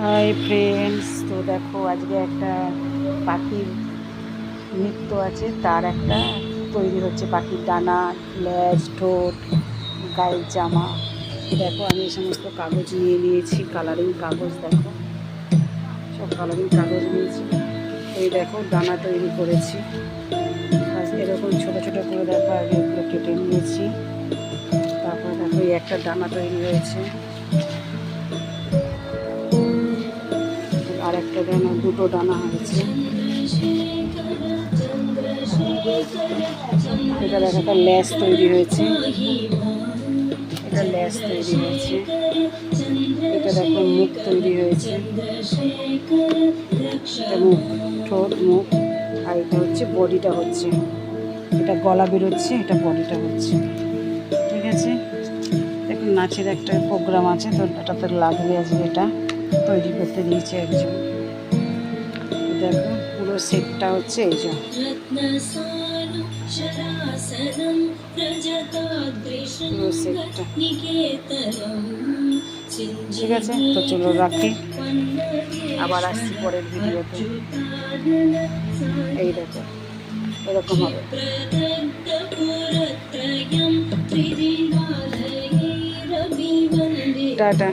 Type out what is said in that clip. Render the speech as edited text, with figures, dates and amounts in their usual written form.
Hi friends, তো দেখো আজকে একটা পাখির নৃত্য আছে, তার একটা তৈরি হচ্ছে। পাখির ডানা, লেজ, ঠোঁট, গায়ের জামা। দেখো আমি এই সমস্ত কাগজ নিয়ে নিয়েছি, কালারিং কাগজ। দেখো সব কালারিং কাগজ নিয়েছি। এই দেখো ডানা তৈরি করেছি। এরকম ছোটো ছোটো করে দেখো আগে এগুলো কেটে নিয়েছি। তারপরে দেখো এই একটা ডানা তৈরি হয়েছে, আর একটা ডানা, দুটো ডানা হয়েছে। এটা দেখো একটা ল্যাস তৈরি হয়েছে, এটা ল্যাস তৈরি হয়েছে। এটা দেখো মুখ তৈরি হয়েছে, এটা মুখ, ঠোঁট, মুখ। আর এটা হচ্ছে বডিটা হচ্ছে, এটা গলা বেরোচ্ছে, এটা বডিটা হচ্ছে। ঠিক আছে, দেখুন নাচের একটা প্রোগ্রাম আছে, তো এটা তো লাগবে আজকে। এটা তৈরি করতে দিয়েছে একজন। দেখো পুরো সেটটা হচ্ছে এই যে। পুরো সেটটা। ঠিক আছে, তো চলো রাখি, আবার আসছি পরের ভিডিওতে। এই দেখো এরকম হবে। টাটা।